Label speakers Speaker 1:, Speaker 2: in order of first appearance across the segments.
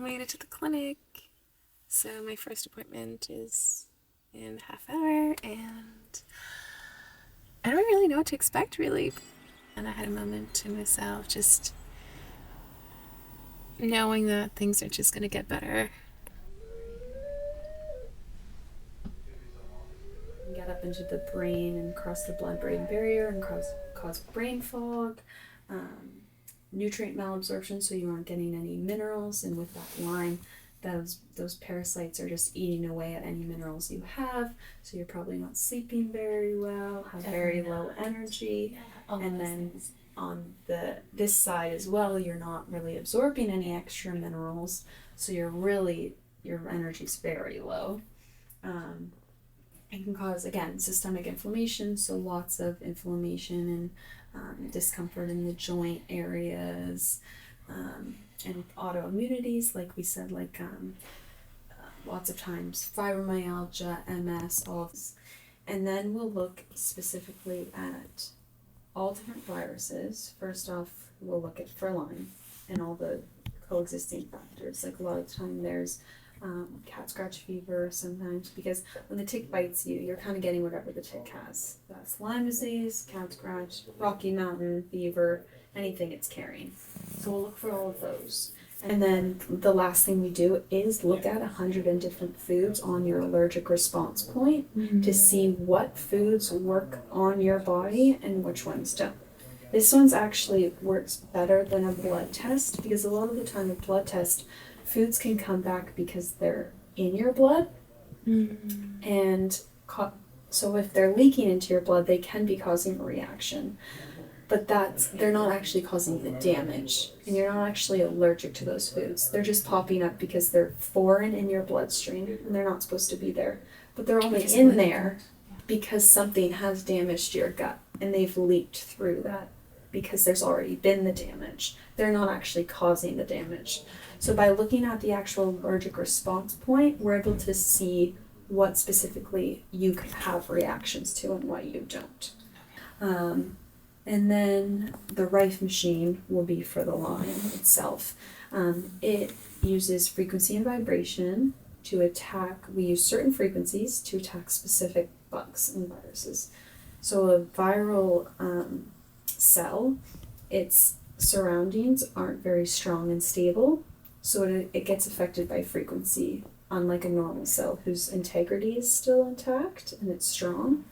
Speaker 1: made it to the clinic. So my first appointment is in a half hour, and I don't really know what to expect, really. And I had a moment to myself, just knowing that things are just going to get better.
Speaker 2: Get up into the brain and cross the blood-brain barrier and cause brain fog, um, nutrient malabsorption, so you aren't getting any minerals. And with that Lyme, those parasites are just eating away at any minerals you have. So you're probably not sleeping very well, have very low energy, and then on this side as well, you're not really absorbing any extra minerals. So your energy's very low. Um, it can cause, again, systemic inflammation, so lots of inflammation and discomfort in the joint areas, and autoimmunities, like we said, lots of times fibromyalgia, MS, all of this. And then we'll look specifically at all different viruses. First off, we'll look at for Lyme and all the coexisting factors. Like a lot of the time there's cat scratch fever sometimes, because when the tick bites you, you're kind of getting whatever the tick has. That's Lyme disease, cat scratch, Rocky Mountain fever, anything it's carrying. So we'll look for all of those. And then the last thing we do is look at 100 different foods on your allergic response point to see what foods work on your body and which ones don't. This one's actually works better than a blood test, because a lot of the time a blood test, foods can come back because they're in your blood, and so if they're leaking into your blood, they can be causing a reaction. But they're not actually causing the damage, and you're not actually allergic to those foods. They're just popping up because they're foreign in your bloodstream, and they're not supposed to be there. But they're only in there because something has damaged your gut, and they've leaked through that because there's already been the damage. They're not actually causing the damage. So by looking at the actual allergic response point, we're able to see what specifically you could have reactions to and what you don't. And then the Rife machine will be for the Lyme itself. It uses frequency and vibration to attack, we use certain frequencies to attack specific bugs and viruses. So a viral cell, its surroundings aren't very strong and stable, so it gets affected by frequency, unlike a normal cell whose integrity is still intact and it's strong.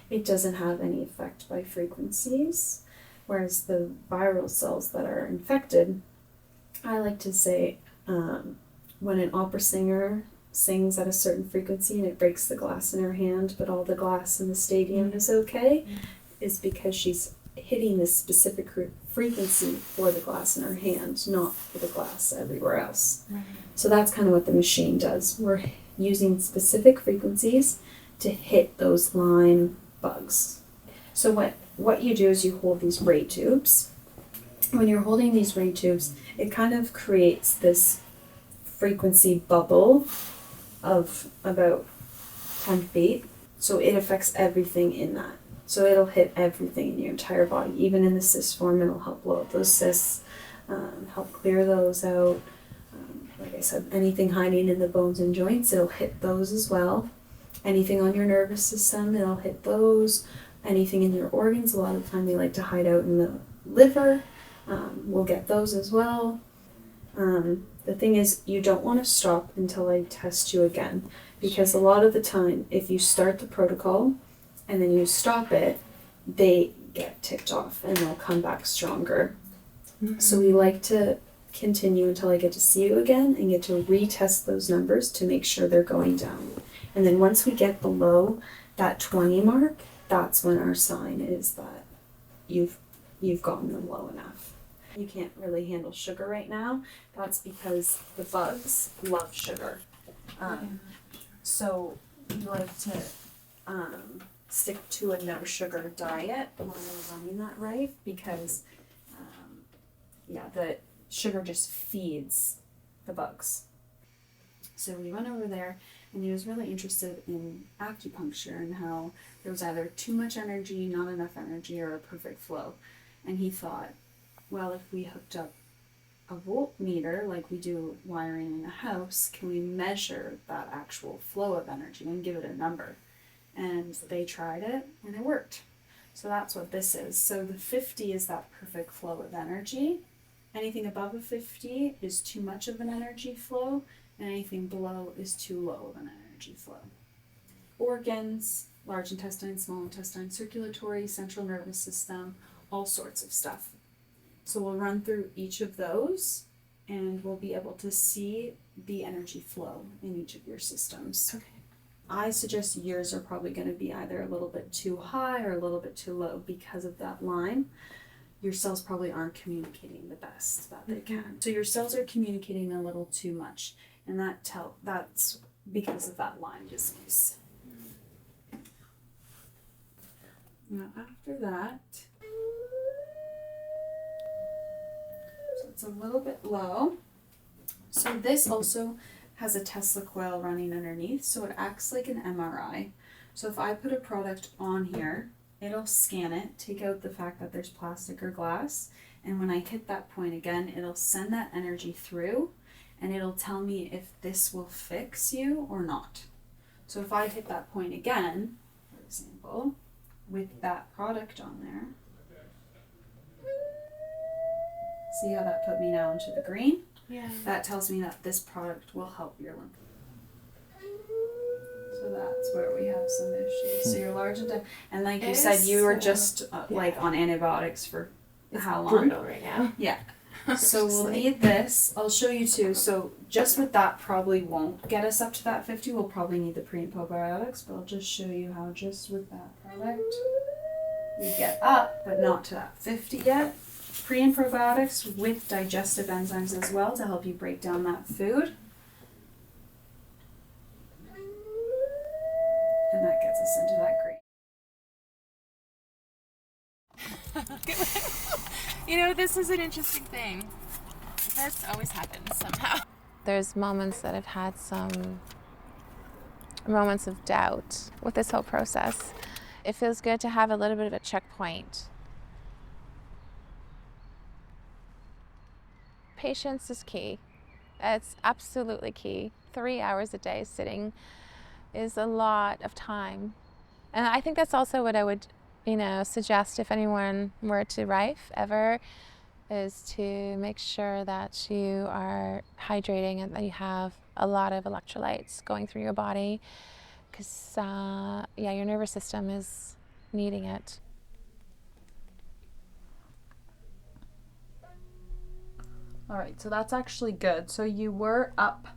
Speaker 2: It doesn't have any effect by frequencies, whereas the viral cells that are infected, I like to say, when an opera singer sings at a certain frequency and it breaks the glass in her hand, but all the glass in the stadium is okay, is because she's hitting this specific frequency for the glass in her hand, not for the glass everywhere else. Right. So that's kind of what the machine does. We're using specific frequencies to hit those Lyme bugs. So what you do is you hold these ray tubes. When you're holding these ray tubes, it kind of creates this frequency bubble of about 10 feet. So it affects everything in that. So it'll hit everything in your entire body, even in the cyst form. It'll help blow up those cysts, help clear those out. Like I said, anything hiding in the bones and joints, it'll hit those as well. Anything on your nervous system, it'll hit those. Anything in your organs, a lot of the time they like to hide out in the liver. We'll get those as well. The thing is, you don't want to stop until I test you again, because a lot of the time, if you start the protocol and then you stop it, they get ticked off and they'll come back stronger. So we like to continue until I get to see you again and get to retest those numbers to make sure they're going down. And then once we get below that 20 mark, that's when our sign is that you've gotten them low enough. You can't really handle sugar right now. That's because the bugs love sugar. So we like to stick to a no sugar diet when we're running that Rife, because the sugar just feeds the bugs. So we went over there, and he was really interested in acupuncture and how there was either too much energy, not enough energy, or a perfect flow. And he thought, well, if we hooked up a voltmeter, like we do wiring in a house, can we measure that actual flow of energy and give it a number? And they tried it and it worked. So that's what this is. So the 50 is that perfect flow of energy. Anything above a 50 is too much of an energy flow, and anything below is too low of an energy flow. Organs, large intestine, small intestine, circulatory, central nervous system, all sorts of stuff. So we'll run through each of those and we'll be able to see the energy flow in each of your systems.
Speaker 1: Okay.
Speaker 2: I suggest yours are probably going to be either a little bit too high or a little bit too low because of that Lyme. Your cells probably aren't communicating the best that they can. So your cells are communicating a little too much, and that's because of that Lyme disease. Now after that, so it's a little bit low. So this also has a Tesla coil running underneath, so it acts like an MRI. So if I put a product on here, it'll scan it, take out the fact that there's plastic or glass, and when I hit that point again, it'll send that energy through, and it'll tell me if this will fix you or not. So if I hit that point again, for example, with that product on there, see how that put me now into the green?
Speaker 1: Yeah.
Speaker 2: That tells me that this product will help your lymph. So that's where we have some issues. So you're large and like you said, you were just like on antibiotics for how long?
Speaker 1: Brutal right now.
Speaker 2: Yeah. So we'll need this. I'll show you too. So just with that probably won't get us up to that 50. We'll probably need the pre and probiotics, but I'll just show you how just with that product we get up, but not to that 50 yet. Pre and probiotics with digestive enzymes as well to help you break down that food. And that gets us into that green.
Speaker 1: You know, this is an interesting thing. This always happens somehow. There's moments that I've had some moments of doubt with this whole process. It feels good to have a little bit of a checkpoint. Patience is key. It's absolutely key. 3 hours a day sitting is a lot of time. And I think that's also what I would, suggest if anyone were to Rife ever, is to make sure that you are hydrating and that you have a lot of electrolytes going through your body, because your nervous system is needing it.
Speaker 2: All right, so that's actually good. So you were up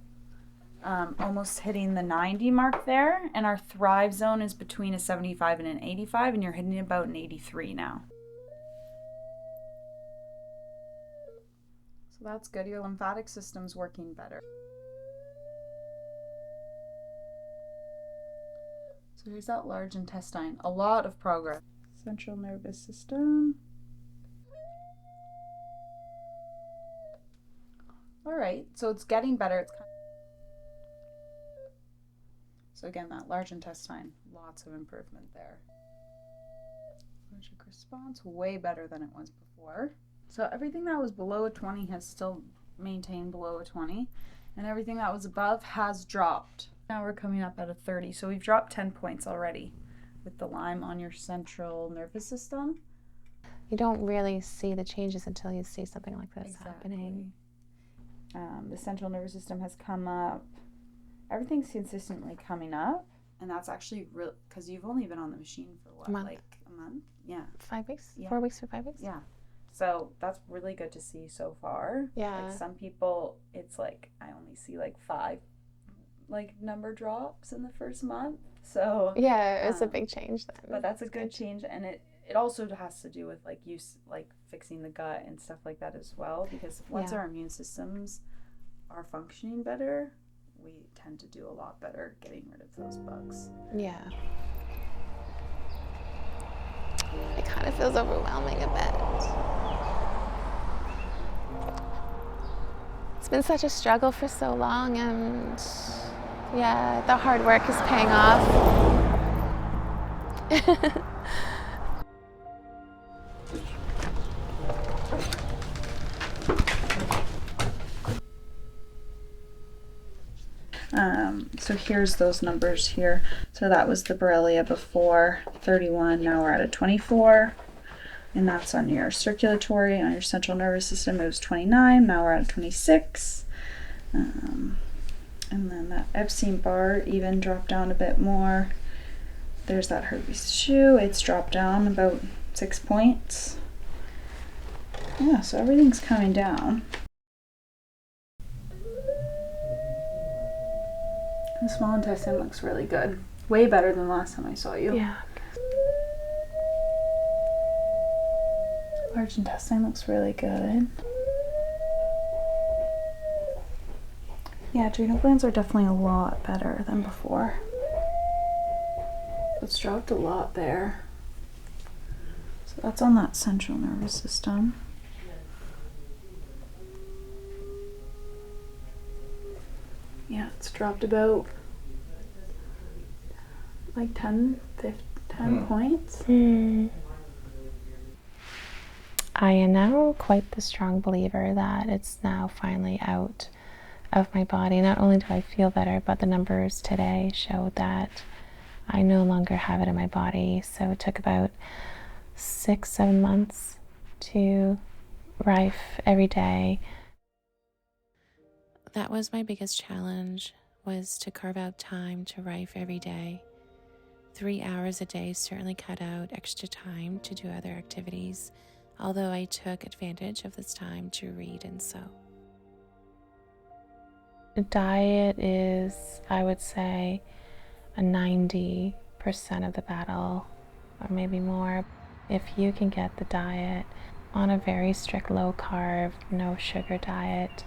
Speaker 2: almost hitting the 90 mark there, and our thrive zone is between a 75 and an 85, and you're hitting about an 83 now. So that's good. Your lymphatic system's working better. So here's that large intestine. A lot of progress. Central nervous system. All right, so it's getting better. So again, that large intestine, lots of improvement there. Allergic response, way better than it was before. So everything that was below a 20 has still maintained below a 20, and everything that was above has dropped. Now we're coming up at a 30, so we've dropped 10 points already with the Lyme on your central nervous system.
Speaker 1: You don't really see the changes until you see something like this happening.
Speaker 2: The central nervous system has come up. Everything's consistently coming up, and that's actually real because you've only been on the machine for what, like a month? Yeah.
Speaker 1: 5 weeks?
Speaker 2: Yeah.
Speaker 1: 4 weeks for 5 weeks?
Speaker 2: Yeah. So that's really good to see so far.
Speaker 1: Yeah.
Speaker 2: Like some people, it's like I only see like 5 number drops in the first month. So
Speaker 1: yeah, it's a big change then.
Speaker 2: But that's a good change, and it also has to do with fixing the gut and stuff like that as well, because once our immune systems are functioning better, we tend to do a lot better getting rid of those bugs.
Speaker 1: Yeah. It kind of feels overwhelming a bit. It's been such a struggle for so long, and the hard work is paying off.
Speaker 3: So here's those numbers here. So that was the Borrelia before, 31, now we're at a 24. And that's on your circulatory, on your central nervous system, it was 29, now we're at 26. And then that Epstein-Barr even dropped down a bit more. There's that herpes shoe, it's dropped down about 6 points. Yeah, so everything's coming down. The small intestine looks really good. Way better than last time I saw you.
Speaker 1: Yeah.
Speaker 3: Large intestine looks really good. Yeah, adrenal glands are definitely a lot better than before. It's dropped a lot there. So that's on that central nervous system. Yeah, it's dropped about like 10 points.
Speaker 1: I am now quite the strong believer that it's now finally out of my body. Not only do I feel better, but the numbers today showed that I no longer have it in my body. So it took about 6-7 months to Rife every day. That was my biggest challenge, was to carve out time to Rife every day. 3 hours a day certainly cut out extra time to do other activities, although I took advantage of this time to read and sew. The diet is, I would say, a 90% of the battle, or maybe more. If you can get the diet on a very strict low carb, no sugar diet,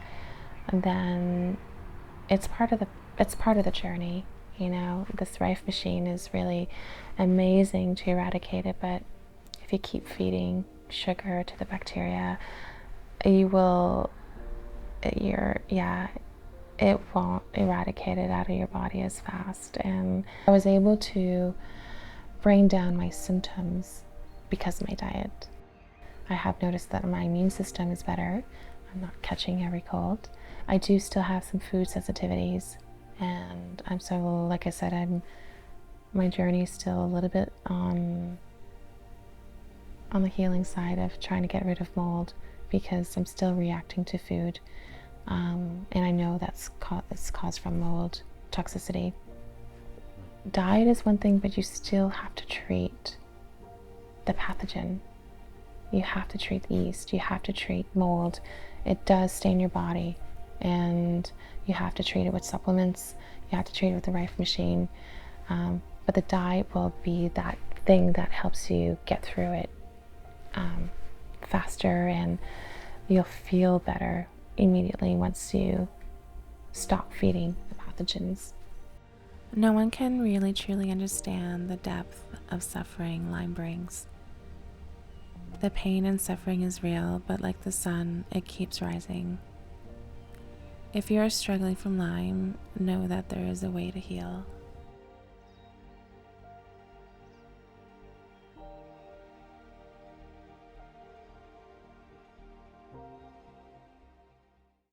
Speaker 1: then it's part of the journey. You know, this Rife machine is really amazing to eradicate it, but if you keep feeding sugar to the bacteria, it won't eradicate it out of your body as fast. And I was able to bring down my symptoms because of my diet. I have noticed that my immune system is better. I'm not catching every cold. I do still have some food sensitivities, and like I said, my journey is still a little bit on the healing side of trying to get rid of mold, because I'm still reacting to food, and I know it's caused from mold toxicity. Diet is one thing, but you still have to treat the pathogen. You have to treat yeast, you have to treat mold. It does stay in your body, and you have to treat it with supplements, you have to treat it with the Rife machine, but the diet will be that thing that helps you get through it faster, and you'll feel better immediately once you stop feeding the pathogens. No one can really truly understand the depth of suffering Lyme brings. The pain and suffering is real, but like the sun, it keeps rising. If you are struggling from Lyme, know that there is a way to heal.